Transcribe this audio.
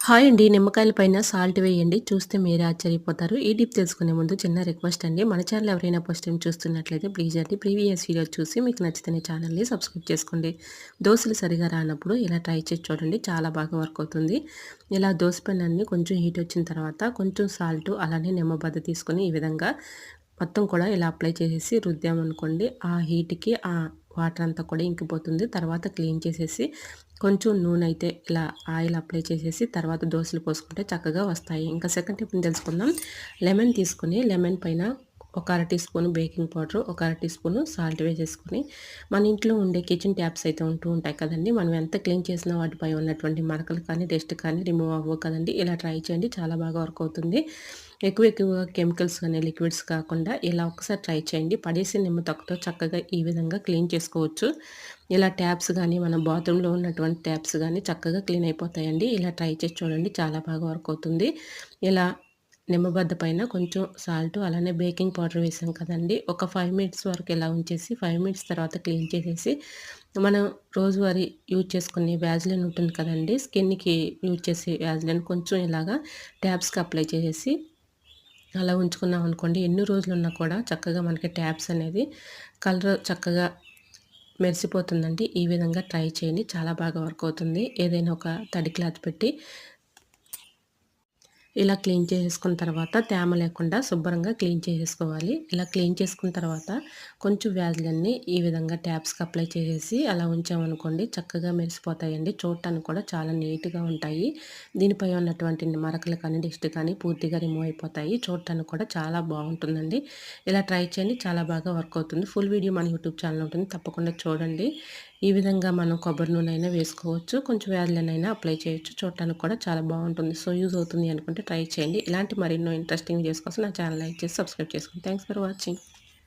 Hi అండి. నిమ్మకాయల పైన సాల్ట్ వేయండి. చూస్తే మీరే ఆశ్చర్యపోతారు. ఈ టిప్ తెలుసుకునే ముందు చిన్న రిక్వెస్ట్ అండి. మన ఛానల్ ఎవరైనా ఫస్ట్ టైమ్ చూస్తున్నట్లయితే ప్లీజ్ అండి ప్రీవియస్ వీడియో చూసి మీకు నచ్చితే ఛానల్‌ని సబ్స్క్రైబ్ చేసుకోండి. దోసలు సరిగా రానప్పుడు ఇలా ట్రై చేసి చూడండి. చాలా బాగా వర్క్ అవుతుంది. ఇలా దోస పెనాన్ని కొంచెం హీట్ వచ్చిన తర్వాత కొంచెం సాల్ట్ అలానే నిమ్మబద్ద తీసుకొని ఈ విధంగా మొత్తం కూడా ఇలా అప్లై చేసేసి రుద్దామనుకోండి. ఆ హీట్‌కి వాటర్ అంతా కూడా ఇంకిపోతుంది. తర్వాత క్లీన్ చేసేసి కొంచెం నూనె అయితే ఇలా ఆయిల్ అప్లై చేసేసి తర్వాత దోసలు పోసుకుంటే చక్కగా వస్తాయి. ఇంకా సెకండ్ టిప్‌ని తెలుసుకుందాం. లెమన్ తీసుకొని లెమన్ పైన ఒక అర టీ స్పూన్ బేకింగ్ పౌడర్, ఒక అర టీ స్పూన్ సాల్ట్ వేసేసుకొని మన ఇంట్లో ఉండే కిచెన్ ట్యాప్స్ అయితే ఉంటూ ఉంటాయి కదండీ! మనం ఎంత క్లీన్ చేసినా వాటిపై ఉన్నటువంటి మరకలు కానీ, డస్ట్ కానీ రిమూవ్ అవ్వవు కదండీ! ఇలా ట్రై చేయండి. చాలా బాగా వర్క్ అవుతుంది. ఎక్కువగా కెమికల్స్ కానీ, లిక్విడ్స్ కాకుండా ఇలా ఒకసారి ట్రై చేయండి. పడేసిన నిమ్మ తొక్కతో చక్కగా ఈ విధంగా క్లీన్ చేసుకోవచ్చు. ఇలా ట్యాప్స్ గానీ, మన బాత్రూమ్‌లో ఉన్నటువంటి ట్యాప్స్ గానీ చక్కగా క్లీన్ అయిపోతాయండి. ఇలా ట్రై చేసి చూడండి. చాలా బాగా వర్క్ అవుతుంది. ఇలా నిమ్మబద్ద పైన కొంచెం సాల్ట్ అలానే బేకింగ్ పౌడర్ వేసాం కదండీ! ఒక 5 మినిట్స్ వరకు ఇలా ఉంచేసి 5 మినిట్స్ తర్వాత క్లీన్ చేసేసి మనం రోజువారీ యూజ్ చేసుకునే వ్యాజ్లిన్ ఉంటుంది కదండీ! స్కిన్‌కి యూజ్ చేసే వ్యాజ్లిన్ కొంచెం ఇలాగా ట్యాప్స్‌కి అప్లై చేసేసి అలా ఉంచుకున్నాం అనుకోండి ఎన్ని రోజులున్నా కూడా చక్కగా మనకి ట్యాప్స్ అనేది కలర్ చక్కగా మెరిసిపోతుందండి. ఈ విధంగా ట్రై చేయండి. చాలా బాగా వర్క్ అవుతుంది. ఏదైనా ఒక తడి క్లాత్ పెట్టి ఇలా క్లీన్ చేసేసుకున్న తర్వాత తేమ లేకుండా శుభ్రంగా క్లీన్ చేసేసుకోవాలి. ఇలా క్లీన్ చేసుకున్న తర్వాత కొంచెం వ్యాజ్లిన్‌ని ఈ విధంగా ట్యాప్స్‌కి అప్లై చేసేసి అలా ఉంచామనుకోండి చక్కగా మెరిసిపోతాయండి. చూడటానికి కూడా చాలా నీట్‌గా ఉంటాయి. దీనిపై ఉన్నటువంటి మరకలు కానీ, డస్ట్ కానీ పూర్తిగా రిమూవ్ అయిపోతాయి. చూడటానికి కూడా చాలా బాగుంటుందండి. ఇలా ట్రై చేయండి. చాలా బాగా వర్క్ అవుతుంది. ఫుల్ వీడియో మన యూట్యూబ్ ఛానల్ ఉంటుంది. తప్పకుండా చూడండి. ఈ విధంగా మనం కొబ్బరి నూనె అయినా వేసుకోవచ్చు. కొంచెం వ్యాజ్లిన్ అయినా అప్లై చేయొచ్చు. చూడటానికి కూడా చాలా బాగుంటుంది. సో, యూజ్ అవుతుంది అనుకుంటే ట్రై చేయండి. ఇలాంటి మరెన్నో ఇంట్రెస్టింగ్ వీడియోస్ కోసం నా ఛానల్ లైక్ చేసి సబ్స్క్రైబ్ చేసుకోండి. Thanks for watching.